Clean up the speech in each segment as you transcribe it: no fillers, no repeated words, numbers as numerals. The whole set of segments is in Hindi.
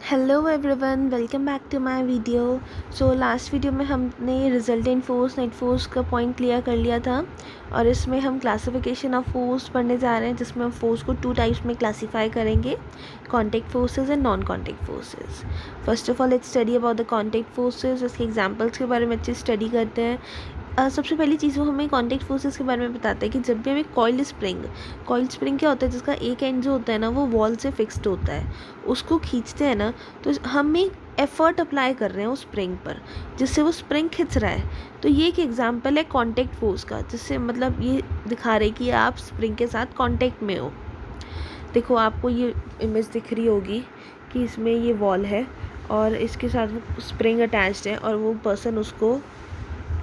Hello everyone, welcome back to my video. So last video में हमने रिजल्टेंट फोर्स नेट फोर्स का पॉइंट क्लियर कर लिया था और इसमें हम क्लासिफिकेशन ऑफ फोर्स पढ़ने जा रहे हैं, जिसमें हम फोर्स को टू टाइप्स में क्लासीफाई करेंगे, contact forces and non contact forces. First of all let's study about the contact forces. इसके एग्जांपल्स के बारे में अच्छे स्टडी करते हैं। सबसे पहली चीज़ वो हमें कॉन्टैक्ट फोर्सेस के बारे में बताता है कि जब भी हमें कॉइल्ड स्प्रिंग क्या होता है, जिसका एक एंड जो होता है ना वो वॉल से फिक्स्ड होता है, उसको खींचते हैं ना, तो हम एक एफ़र्ट अप्लाई कर रहे हैं उस स्प्रिंग पर, जिससे वो स्प्रिंग खिंच रहा है। तो ये एक एग्जांपल है कॉन्टैक्ट फोर्स का, जिससे मतलब ये दिखा रहे कि आप स्प्रिंग के साथ कॉन्टैक्ट में हो। देखो आपको ये इमेज दिख रही होगी कि इसमें ये वॉल है और इसके साथ स्प्रिंग अटैच्ड है और वो पर्सन उसको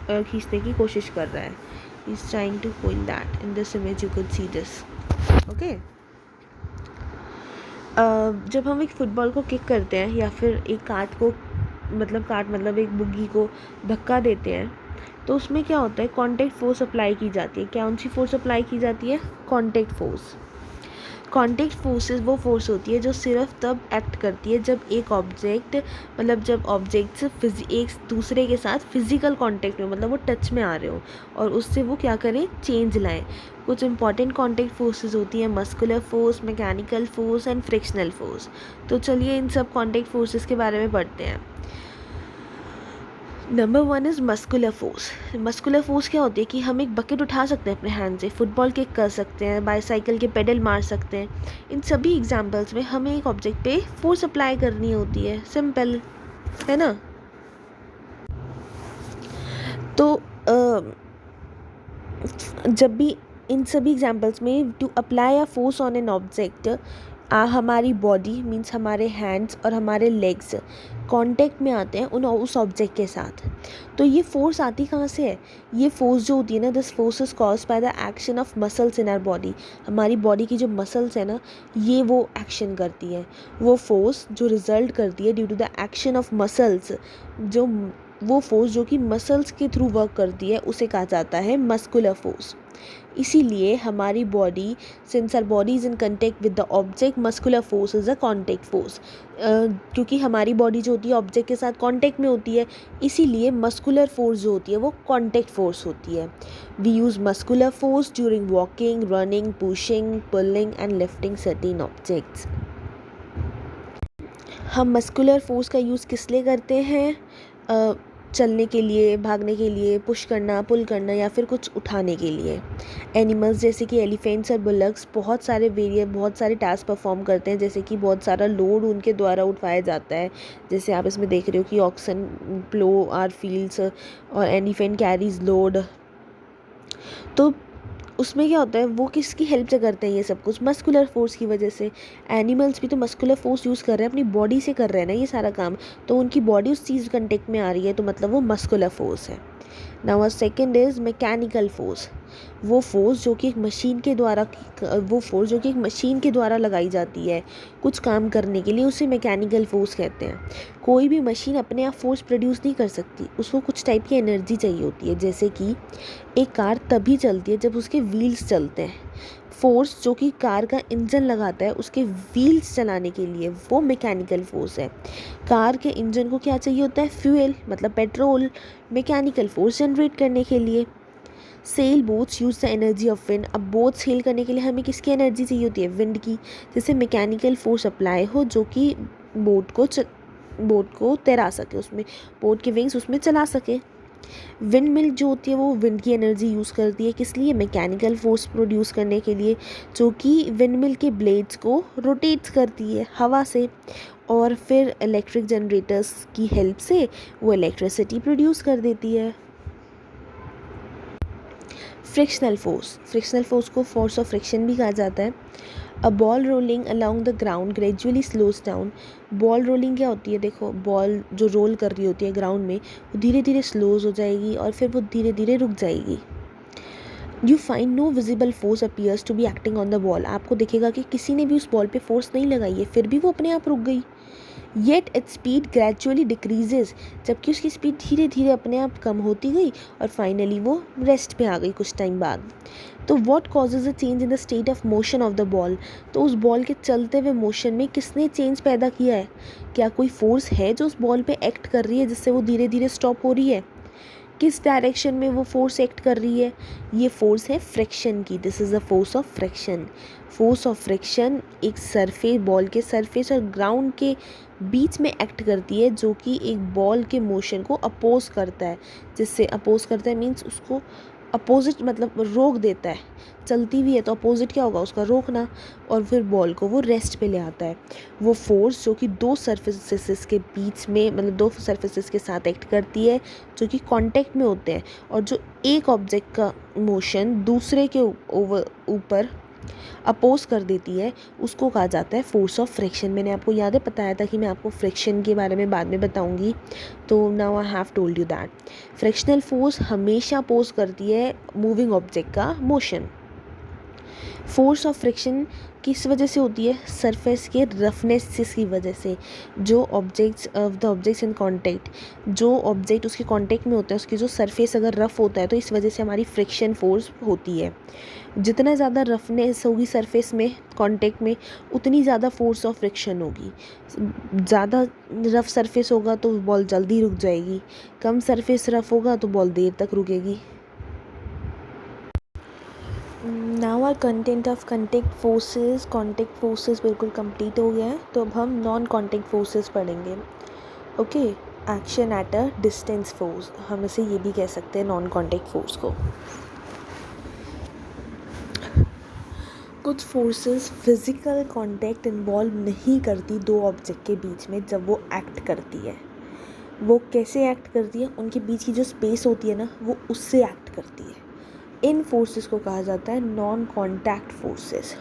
खींचने की कोशिश कर रहा है। He is trying to pull that. In this image you could see this. Okay. जब हम एक फुटबॉल को किक करते हैं या फिर एक कार्ट मतलब एक बुग्गी को धक्का देते हैं, तो उसमें क्या होता है, कॉन्टैक्ट फोर्स अप्लाई की जाती है। कौन सी फोर्स अप्लाई की जाती है? Contact force. कॉन्टैक्ट फोर्सेस वो फोर्स होती है जो सिर्फ तब एक्ट करती है जब एक ऑब्जेक्ट जब ऑब्जेक्ट्स एक दूसरे के साथ फिजिकल कॉन्टैक्ट में, मतलब वो टच में आ रहे हो और उससे वो क्या करें, चेंज लाएं। कुछ इंपॉर्टेंट कॉन्टैक्ट फोर्सेस होती हैं, muscular force, mechanical force and frictional force. तो चलिए इन सब कॉन्टैक्ट फोर्सेस के बारे में पढ़ते हैं। Number 1 is muscular force. Muscular force क्या होती है कि हम एक बकेट उठा सकते हैं अपने हैंड से, फुटबॉल किक कर सकते हैं, बाईसाइकिल के पेडल मार सकते हैं। इन सभी एग्जांपल्स में हमें एक ऑब्जेक्ट पे फोर्स अप्लाई करनी होती है। सिंपल है ना। तो जब भी इन सभी एग्जांपल्स में to apply a force on an object, हमारी बॉडी मीन्स हमारे हैंड्स और हमारे लेग्स कांटेक्ट में आते हैं उस ऑब्जेक्ट के साथ। तो ये फोर्स आती कहाँ से है? ये फोर्स जो होती है ना, this force is caused by the action of muscles in our body. हमारी बॉडी की जो मसल्स है ना, ये वो एक्शन करती है। वो फोर्स जो रिजल्ट करती है due to the action of muscles, वो फोर्स जो कि मसल्स के थ्रू वर्क करती है, उसे कहा जाता है मस्कुलर फोर्स। इसीलिए हमारी body, since our body is in contact with the object, muscular force is a contact force. क्योंकि हमारी बॉडी जो होती है ऑब्जेक्ट के साथ कॉन्टेक्ट में होती है, इसीलिए मस्कुलर फोर्स जो होती है वो कॉन्टेक्ट फोर्स होती है। We use muscular force during walking, running, pushing, pulling and lifting certain objects. हम मस्कुलर फोर्स का यूज़ किस लिए करते हैं? चलने के लिए, भागने के लिए, पुश करना, पुल करना या फिर कुछ उठाने के लिए। एनिमल्स जैसे कि एलिफेंट्स और बुलक्स बहुत सारे टास्क परफॉर्म करते हैं, जैसे कि बहुत सारा लोड उनके द्वारा उठाया जाता है। जैसे आप इसमें देख रहे हो कि ऑक्सन प्लो आर फील्ड्स और एलिफेंट कैरीज लोड। तो उसमें क्या होता है, वो किसकी हेल्प से करते हैं ये सब कुछ? मस्कुलर फोर्स की वजह से। एनिमल्स भी तो मस्कुलर फोर्स यूज़ कर रहे हैं, अपनी बॉडी से कर रहे हैं ना ये सारा काम, तो उनकी बॉडी उस चीज़ कंटेक्ट में आ रही है, तो मतलब वो मस्कुलर फोर्स है। Now second is mechanical force. वो फोर्स जो कि एक मशीन के द्वारा लगाई जाती है कुछ काम करने के लिए, उसे मैकेनिकल फोर्स कहते हैं। कोई भी मशीन अपने आप फोर्स प्रोड्यूस नहीं कर सकती, उसको कुछ टाइप की एनर्जी चाहिए होती है। जैसे कि एक कार तभी चलती है जब उसके व्हील्स चलते हैं। फोर्स जो कि कार का इंजन लगाता है उसके व्हील्स चलाने के लिए, वो मैकेनिकल फोर्स है। कार के इंजन को क्या चाहिए होता है? फ्यूल, मतलब पेट्रोल, मैकेनिकल फोर्स जनरेट करने के लिए। Sail boats use the energy of wind. अब बोट सेल करने के लिए हमें किसकी एनर्जी चाहिए होती है? विंड की। जैसे मैकेनिकल फोर्स अप्लाई हो जो कि बोट को तैरा सके, उसमें बोट के विंग्स उसमें चला सके। विंड मिल जो होती है वो विंड की एनर्जी यूज़ करती है, किस लिए? मैकेनिकल फोर्स प्रोड्यूस करने के लिए, जो कि विंड मिल के ब्लेड्स को रोटेट्स करती है हवा से, और फिर इलेक्ट्रिक जनरेटर्स की हेल्प से वो इलेक्ट्रिसिटी प्रोड्यूस कर देती है। फ्रिक्शनल फोर्स को फोर्स ऑफ फ्रिक्शन भी कहा जाता है। A ball rolling along the ground gradually slows down. Ball rolling क्या होती है? देखो, बॉल जो रोल कर रही होती है ग्राउंड में, वो धीरे धीरे स्लोज हो जाएगी और फिर वो धीरे धीरे रुक जाएगी। You find no visible force appears to be acting on the ball. आपको दिखेगा कि किसी ने भी उस बॉल पे फोर्स नहीं लगाई है, फिर भी वो अपने आप रुक गई। Yet its speed gradually decreases, जबकि उसकी स्पीड धीरे धीरे अपने आप कम होती गई और फाइनली वो रेस्ट पे आ गई कुछ टाइम बाद। तो what causes a change in the state of motion of the ball, तो उस बॉल के चलते हुए मोशन में किसने चेंज पैदा किया है? क्या कोई फोर्स है जो उस बॉल पे एक्ट कर रही है जिससे वो धीरे धीरे स्टॉप हो रही है? किस डायरेक्शन में वो फोर्स एक्ट कर रही है? ये फोर्स है फ्रिक्शन की। This is the force of friction. Force of friction एक सरफेस, बॉल के सरफेस और ग्राउंड के बीच में एक्ट करती है, जो कि एक बॉल के मोशन को अपोज करता है। जिससे अपोज करता है मीन्स उसको अपोजिट मतलब रोक देता है। चलती हुई है तो अपोजिट क्या होगा, उसका रोकना, और फिर बॉल को वो रेस्ट पे ले आता है। वो फोर्स जो कि दो सरफेसेस के बीच में मतलब दो सरफेसेस के साथ एक्ट करती है जो कि कांटेक्ट में होते हैं, और जो एक ऑब्जेक्ट का मोशन दूसरे के ऊपर अपोज कर देती है, उसको कहा जाता है फोर्स ऑफ फ्रिक्शन। मैंने आपको याद है बताया था कि मैं आपको फ्रिक्शन के बारे में बाद में बताऊंगी, तो now I have told you that frictional force हमेशा अपोज करती है मूविंग ऑब्जेक्ट का मोशन। फोर्स ऑफ फ्रिक्शन किस वजह से होती है? सरफेस के रफनेस की वजह से। जो objects of the objects in contact, जो ऑब्जेक्ट उसके कांटेक्ट में होता है उसकी जो सरफेस अगर रफ़ होता है तो इस वजह से हमारी फ्रिक्शन फोर्स होती है। जितना ज़्यादा रफनेस होगी सरफेस में कांटेक्ट में, उतनी ज़्यादा फोर्स ऑफ फ्रिक्शन होगी। ज़्यादा रफ़ सरफेस होगा तो बॉल जल्दी रुक जाएगी, कम सरफेस रफ़ होगा तो बॉल देर तक रुकेगी। Now our content of contact forces बिल्कुल कंप्लीट हो गया है, तो अब हम नॉन कॉन्टेक्ट फोर्सेस पढ़ेंगे। Okay, action at a distance force, हम इसे ये भी कह सकते हैं नॉन कॉन्टेक्ट फोर्स को। कुछ फोर्सेस फिजिकल कांटेक्ट इन्वॉल्व नहीं करती दो ऑब्जेक्ट के बीच में जब वो एक्ट करती है। वो कैसे एक्ट करती है? उनके बीच की जो स्पेस होती है ना, वो उससे एक्ट करती है। इन फोर्सेस को कहा जाता है नॉन कॉन्टैक्ट फोर्सेस।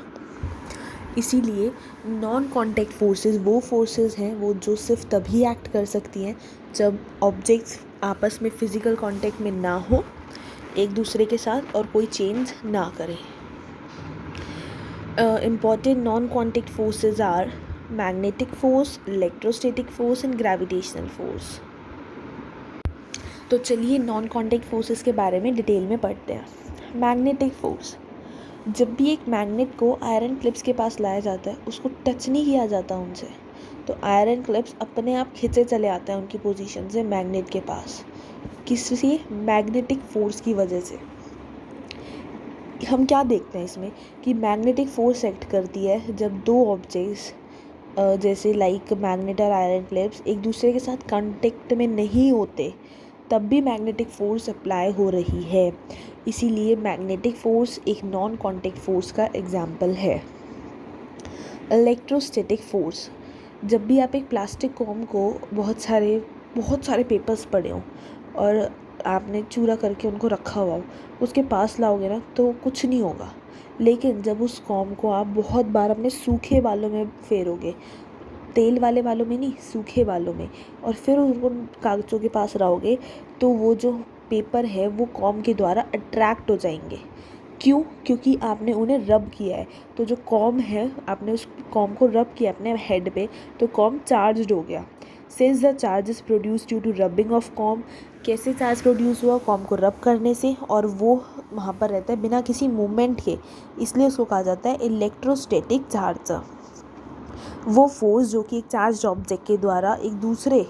इसीलिए नॉन कॉन्टैक्ट फोर्सेस वो फोर्सेस हैं वो जो सिर्फ तभी एक्ट कर सकती हैं जब ऑब्जेक्ट्स आपस में फिजिकल कांटेक्ट में ना हो एक दूसरे के साथ और कोई चेंज ना करें। Important non-contact forces are magnetic force, electrostatic force and gravitational force. तो चलिए नॉन कॉन्टैक्ट फोर्सेस के बारे में डिटेल में पढ़ते हैं। मैग्नेटिक फोर्स, जब भी एक मैग्नेट को आयरन क्लिप्स के पास लाया जाता है उसको टच नहीं किया जाता उनसे, तो आयरन क्लिप्स अपने आप खिंचे चले आते हैं उनकी पोजीशन से मैग्नेट के पास। किससे? मैग्नेटिक फोर्स की वजह से। हम क्या देखते हैं इसमें कि मैग्नेटिक फोर्स एक्ट करती है जब दो ऑब्जेक्ट्स जैसे लाइक मैग्नेट और आयरन क्लिप्स एक दूसरे के साथ कांटेक्ट में नहीं होते, तब भी मैग्नेटिक फोर्स अप्लाई हो रही है। इसीलिए मैग्नेटिक फोर्स एक नॉन कांटेक्ट फोर्स का एग्जाम्पल है। इलेक्ट्रोस्टैटिक फोर्स, जब भी आप एक प्लास्टिक कॉम को बहुत सारे पेपर्स पड़े हों और आपने चूरा करके उनको रखा हुआ हो, उसके पास लाओगे ना तो कुछ नहीं होगा। लेकिन जब उस कॉम को आप बहुत बार अपने सूखे बालों में फेरोगे, तेल वाले बालों में नहीं, सूखे बालों में, और फिर उनको कागज़ों के पास रहोगे, तो वो जो पेपर है वो कॉम के द्वारा अट्रैक्ट हो जाएंगे। क्यों? क्योंकि आपने उन्हें रब किया है। तो जो कॉम है, आपने उस कॉम को रब किया अपने हेड पे, तो कॉम चार्ज्ड हो गया। Since the charge is produce due to rubbing of comb, कैसे चार्ज प्रोड्यूस हुआ? कॉम को रब करने से, और वो वहाँ पर रहता है बिना किसी मूवमेंट के, इसलिए उसको कहा जाता है इलेक्ट्रोस्टैटिक चार्ज। वो फोर्स जो कि एक चार्ज ऑब्जेक्ट के द्वारा एक दूसरे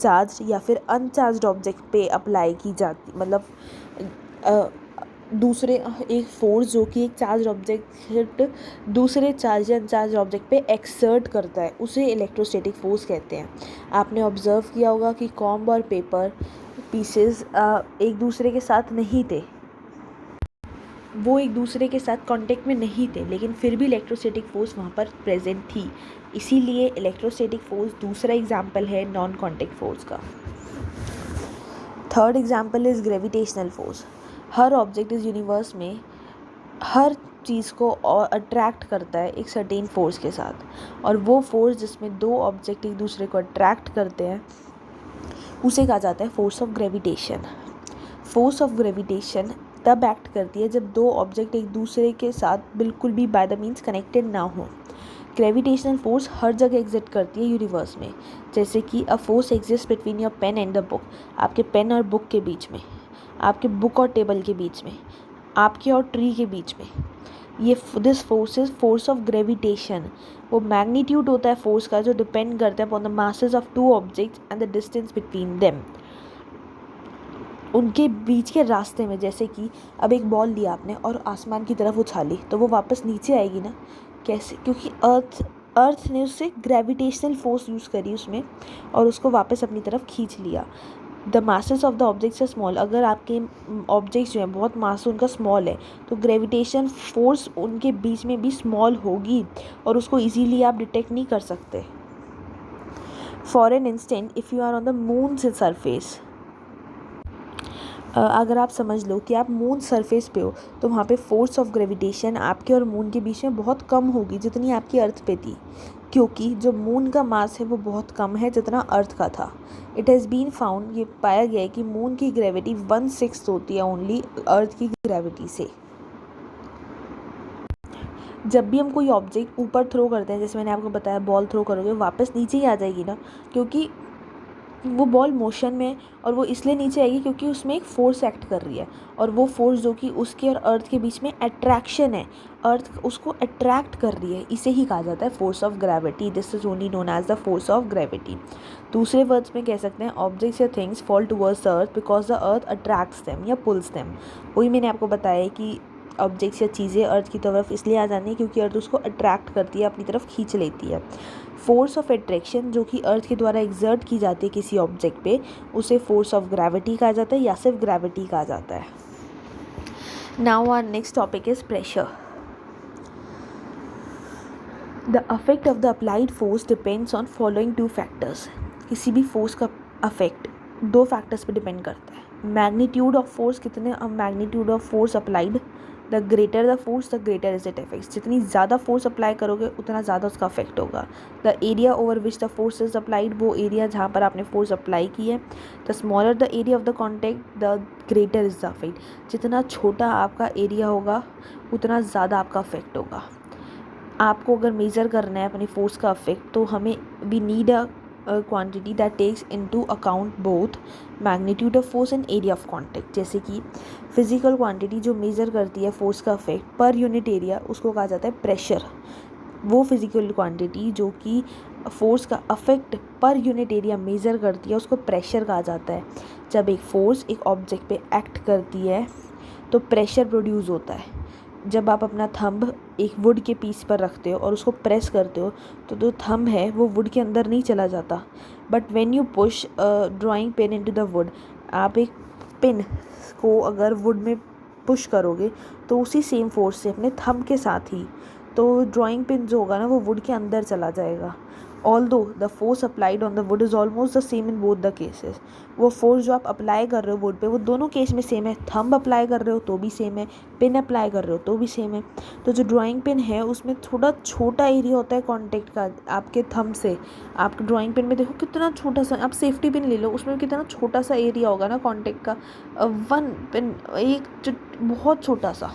चार्ज या फिर अनचार्ज ऑब्जेक्ट पे अप्लाई की जाती, मतलब दूसरे एक फोर्स जो कि एक चार्ज ऑब्जेक्ट दूसरे चार्ज या अनचार्ज ऑब्जेक्ट पे एक्सर्ट करता है, उसे इलेक्ट्रोस्टैटिक फोर्स कहते हैं। आपने ऑब्जर्व किया होगा कि कॉम्ब और पेपर पीसेस एक दूसरे के साथ नहीं थे, वो एक दूसरे के साथ कांटेक्ट में नहीं थे, लेकिन फिर भी इलेक्ट्रोस्टैटिक फोर्स वहाँ पर प्रेजेंट थी। इसीलिए इलेक्ट्रोस्टैटिक फोर्स दूसरा एग्जाम्पल है नॉन कांटेक्ट फोर्स का। Third example is gravitational force. Her object इस यूनिवर्स में हर चीज़ को और अट्रैक्ट करता है एक सर्टेन फोर्स के साथ, और वो फोर्स जिसमें दो ऑब्जेक्ट एक दूसरे को अट्रैक्ट करते हैं उसे कहा जाता है force of gravitation. Force of gravitation तब एक्ट करती है जब दो ऑब्जेक्ट एक दूसरे के साथ बिल्कुल भी बाय द मीन्स कनेक्टेड ना हो। ग्रेविटेशनल फोर्स हर जगह एग्जिस्ट करती है यूनिवर्स में, जैसे कि a force exist between your pen and the book, आपके पेन और बुक के बीच में, आपके बुक और टेबल के बीच में, आपके और ट्री के बीच में। ये this force is force of gravitation. वो मैग्नीट्यूड होता है फोर्स का जो डिपेंड करता है upon the masses of two objects and the distance between them, उनके बीच के रास्ते में। जैसे कि अब एक बॉल लिया आपने और आसमान की तरफ उछाली, तो वो वापस नीचे आएगी ना, कैसे? क्योंकि अर्थ ने उससे ग्रेविटेशनल फोर्स यूज़ करी उसमें और उसको वापस अपनी तरफ खींच लिया। The masses of the objects are small. अगर आपके ऑब्जेक्ट्स जो हैं बहुत मास उनका स्मॉल है, तो ग्रेविटेशन फोर्स उनके बीच में भी स्मॉल होगी और उसको इजीली आप डिटेक्ट नहीं कर सकते। For an instant, if you are on the moon surface, अगर आप समझ लो कि आप मून सरफेस पे हो, तो वहाँ पे फोर्स ऑफ ग्रेविटेशन आपके और मून के बीच में बहुत कम होगी जितनी आपकी अर्थ पे थी, क्योंकि जो मून का मास है वो बहुत कम है जितना अर्थ का था। इट हैज़ बीन फाउंड, ये पाया गया है कि मून की ग्रेविटी 1/6 होती है ओनली अर्थ की ग्रेविटी से। जब भी हम कोई ऑब्जेक्ट ऊपर थ्रो करते हैं, जैसे मैंने आपको बताया बॉल थ्रो करोगे वापस नीचे ही आ जाएगी ना, क्योंकि वो बॉल मोशन में है और वो इसलिए नीचे आएगी क्योंकि उसमें एक फोर्स एक्ट कर रही है, और वो फोर्स जो कि उसके और अर्थ के बीच में अट्रैक्शन है, अर्थ उसको अट्रैक्ट कर रही है, इसे ही कहा जाता है force of gravity. This is only known as the force of gravity. दूसरे वर्ड्स में कह सकते हैं ऑब्जेक्ट्स या things fall towards the earth because the earth attracts them या पुल्स देम। वही मैंने आपको बताया है कि ऑब्जेक्ट्स या चीज़ें अर्थ की तरफ इसलिए आ जाती हैं क्योंकि अर्थ उसको अट्रैक्ट करती है, अपनी तरफ खींच लेती है। फोर्स ऑफ अट्रैक्शन जो कि अर्थ के द्वारा एक्सर्ट की जाती है किसी ऑब्जेक्ट पे, उसे फोर्स ऑफ ग्रेविटी कहा जाता है या सिर्फ ग्रेविटी कहा जाता है। Now our next topic is pressure. The effect of the applied force depends on following two factors. किसी भी फोर्स का अफेक्ट दो फैक्टर्स पे डिपेंड करता है। मैग्नीट्यूड ऑफ फोर्स, कितने magnitude of force applied, the greater the force the greater is it effects. जितनी ज़्यादा फोर्स अप्लाई करोगे उतना ज़्यादा उसका अफेक्ट होगा। The area over which the force is applied, वो एरिया जहाँ पर आपने फोर्स अप्लाई की है। The smaller the area of the contact the greater is the affect. जितना छोटा आपका एरिया होगा उतना ज़्यादा आपका अफेक्ट होगा। आपको अगर मेज़र करना है अपनी फोर्स का अफेक्ट, तो हमें we need a quantity that takes into account both magnitude of force and area of contact. जैसे कि फिजिकल क्वांटिटी जो मेज़र करती है फोर्स का अफेक्ट पर यूनिट एरिया, उसको कहा जाता है प्रेशर। वो फिजिकल क्वांटिटी जो कि फोर्स का affect per unit area measure करती है उसको प्रेशर कहा जाता है। जब एक फोर्स एक ऑब्जेक्ट पे एक्ट करती है तो प्रेशर प्रोड्यूस होता है। जब आप अपना थंब एक वुड के पीस पर रखते हो और उसको प्रेस करते हो, तो जो थंब है वो वुड के अंदर नहीं चला जाता। But when you push drawing pen into the wood, आप एक पिन को अगर वुड में पुश करोगे तो उसी सेम फोर्स से अपने थंब के साथ ही, तो ड्राइंग पिन जो होगा ना वो वुड के अंदर चला जाएगा। Although the force applied on the wood is almost the same in both the cases. वो फोर्स जो आप अप्लाई कर रहे हो वुड पे वो दोनों केस में सेम है। थंब अप्लाई कर रहे हो तो भी सेम है, पिन अप्लाई कर रहे हो तो भी सेम है। तो जो ड्राइंग पिन है उसमें थोड़ा छोटा एरिया होता है कॉन्टेक्ट का आपके थंब से। आपके ड्राइंग पिन में देखो कितना छोटा सा, आप सेफ्टी पिन ले लो उसमें कितना छोटा सा एरिया होगा ना कॉन्टेक्ट का। वन पिन एक बहुत छोटा सा,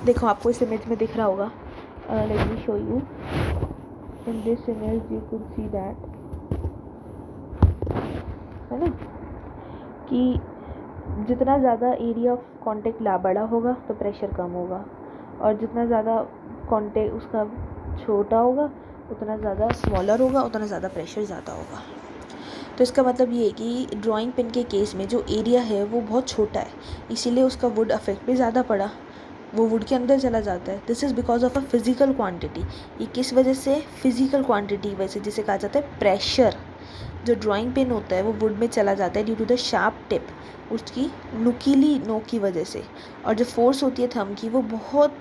देखो आपको इस इमेज में दिख रहा होगा। Let me show you. In this image you could see that, है ना, कि जितना ज़्यादा एरिया ऑफ कॉन्टेक्ट बड़ा होगा तो प्रेशर कम होगा, और जितना ज़्यादा कॉन्टेक्ट उसका छोटा होगा उतना ज़्यादा स्मॉलर होगा, उतना ज़्यादा प्रेशर ज़्यादा होगा। तो इसका मतलब ये है कि ड्राइंग पिन के केस में जो एरिया है वो बहुत छोटा है, इसीलिए उसका वुड अफेक्ट भी ज़्यादा पड़ा, वो वुड के अंदर चला जाता है। This is because of a physical quantity. ये किस वजह से? फिजिकल क्वांटिटी वजह से, जिसे कहा जाता है प्रेशर। जो ड्राइंग पेन होता है वो वुड में चला जाता है due to the sharp tip, उसकी नुकीली नोक की वजह से। और जो फोर्स होती है थंब की वो बहुत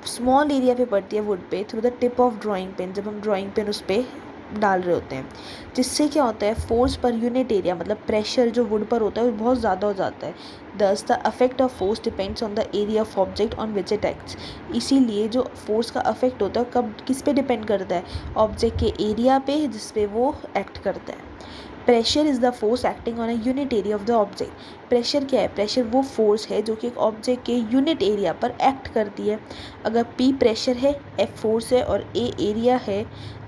स्मॉल एरिया पे पड़ती है वुड पे through the tip of drawing pen, जब हम ड्राइंग पेन उस पर डाल रहे होते हैं, जिससे क्या होता है फोर्स पर यूनिट एरिया मतलब प्रेशर जो वुड पर होता है वो बहुत ज़्यादा हो जाता है। दस the effect of force depends on the area of object on which it acts. इसीलिए जो फोर्स का अफेक्ट होता है कब किस पे डिपेंड करता है? ऑब्जेक्ट के एरिया पे जिस पे वो एक्ट करता है। Pressure is the force acting on a unit area of the object. Pressure क्या है? प्रेशर वो फोर्स है जो कि एक ऑब्जेक्ट के यूनिट एरिया पर एक्ट करती है। अगर P प्रेशर है, F फोर्स है और A एरिया है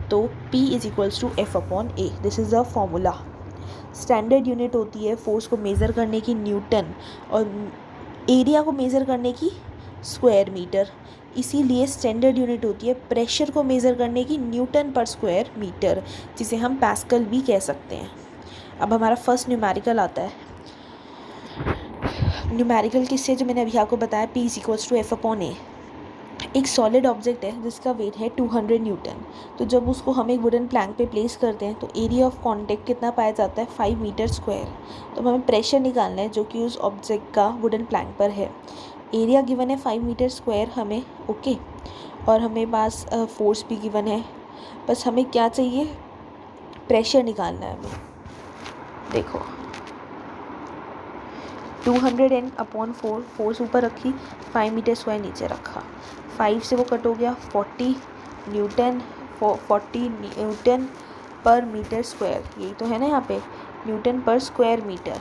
तो P is equals to F upon A। This is the formula. Standard unit होती है फोर्स को मेज़र करने की न्यूटन और एरिया को मेज़र करने की स्क्वायर मीटर। इसीलिए स्टैंडर्ड यूनिट होती है प्रेशर को मेज़र करने की न्यूटन पर स्क्वायर मीटर, जिसे हम पास्कल भी कह सकते हैं। अब हमारा फर्स्ट न्यूमेरिकल आता है। न्यूमेरिकल किससे? जो मैंने अभी आपको बताया, P is equals to F upon A। एक सॉलिड ऑब्जेक्ट है जिसका वेट है 200 न्यूटन। तो जब उसको हम एक वुडन प्लैंक पे प्लेस करते हैं तो एरिया ऑफ कॉन्टैक्ट कितना पाया जाता है? 5 मीटर स्क्वायर। तो हमें प्रेशर निकालना है जो कि उस ऑब्जेक्ट का वुडन प्लैंक पर है। एरिया गिवन है 5 मीटर स्क्वायर हमें, ओके। और हमें पास फोर्स भी गिवन है। बस हमें क्या चाहिए? प्रेशर निकालना है हमें। देखो 200 N अपॉन 4, फोर्स ऊपर रखी, 5 मीटर स्क्वायर नीचे रखा। 5 से वो कट हो गया, 40 न्यूटन, 40 न्यूटन पर मीटर स्क्वायर। यही तो है ना यहाँ पे, न्यूटन पर स्क्वायर मीटर।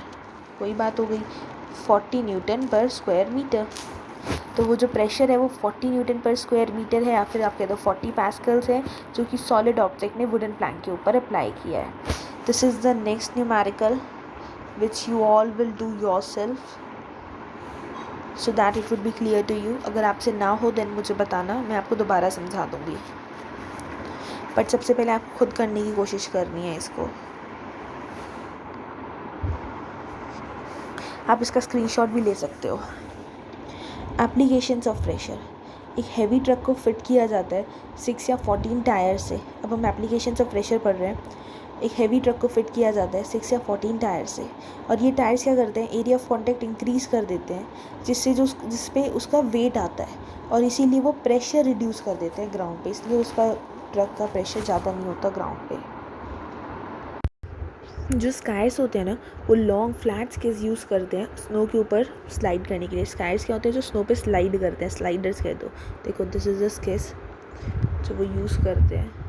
कोई बात हो गई, 40 न्यूटन पर स्क्वायर मीटर। तो वो जो प्रेशर है वो 40 न्यूटन पर स्क्वायर मीटर है, या फिर आप कह दो 40 पास्कल्स है, जो कि सॉलिड ऑब्जेक्ट ने वुडन प्लैंक के ऊपर अप्लाई किया है। This is the next numerical which you all will do yourself so that it would be clear to you। अगर आपसे ना हो then मुझे बताना, मैं आपको दोबारा समझा दूँगी, बट सबसे पहले आपको खुद करने की कोशिश करनी है इसको। आप इसका स्क्रीनशॉट भी ले सकते हो। Applications of pressure. एक हैवी ट्रक को फिट किया जाता है 6 या 14 टायर से। अब हम एप्लीकेशंस ऑफ प्रेशर पढ़ रहे हैं। एक हैवी ट्रक को फिट किया जाता है 6 या 14 टायर से, और ये टायर्स क्या करते हैं? एरिया ऑफ कॉन्टैक्ट इंक्रीज़ कर देते हैं, जिससे जिस पे उसका वेट आता है, और इसीलिए वो प्रेशर रिड्यूस कर देते हैं ग्राउंड पे, इसलिए उसका ट्रक का प्रेशर ज़्यादा नहीं होता ग्राउंड पे। जो स्कायर्स होते हैं ना, वो लॉन्ग फ्लैट स्केस यूज़ करते हैं स्नो के ऊपर स्लाइड करने के लिए। स्कायर्स क्या होते हैं? जो स्नो पे स्लाइड करते हैं, स्लाइडर्स कह दो। देखो दिस इज़ द स्केस जो वो यूज़ करते हैं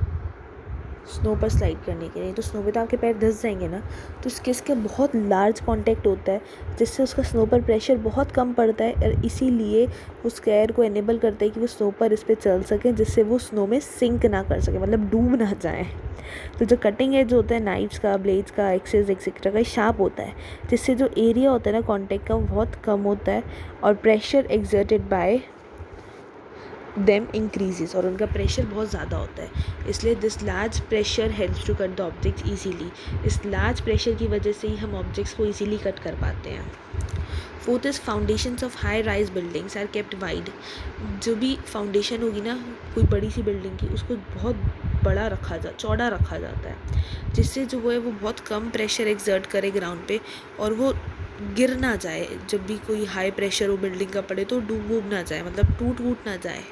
स्नो पर स्लाइड करने के लिए। तो स्नो पे तो आपके पैर धंस जाएंगे ना, तो स्केस का बहुत लार्ज कांटेक्ट होता है, जिससे उसका स्नो पर प्रेशर बहुत कम पड़ता है, और इसीलिए उस स्कायर को एनेबल करता है कि वो स्नो पर इस पर चल सकें, जिससे वो स्नो में सिंक ना कर सके, मतलब डूब ना जाए। तो जो कटिंग एज होता है नाइफ्स का, ब्लेड्स का, एक्सेस एक्सेट्रा का, शार्प होता है, जिससे जो एरिया होता है ना कॉन्टैक्ट का, वो बहुत कम होता है, और pressure exerted by them increases, और उनका प्रेशर बहुत ज़्यादा होता है। इसलिए this large pressure helps to cut the objects easily. इस लार्ज प्रेशर की वजह से ही हम ऑब्जेक्ट्स को ईजीली कट कर पाते हैं। Fourth is foundations of high rise buildings are kept wide. जो भी फाउंडेशन होगी ना कोई बड़ी सी बिल्डिंग की, उसको बहुत बड़ा चौड़ा रखा जाता है, जिससे जो वो है वो बहुत कम प्रेशर एक्सर्ट करे ग्राउंड पे, और वो गिर ना जाए। जब भी कोई हाई प्रेशर हो बिल्डिंग का पड़े तो डूब ना जाए, मतलब टूट ना जाए।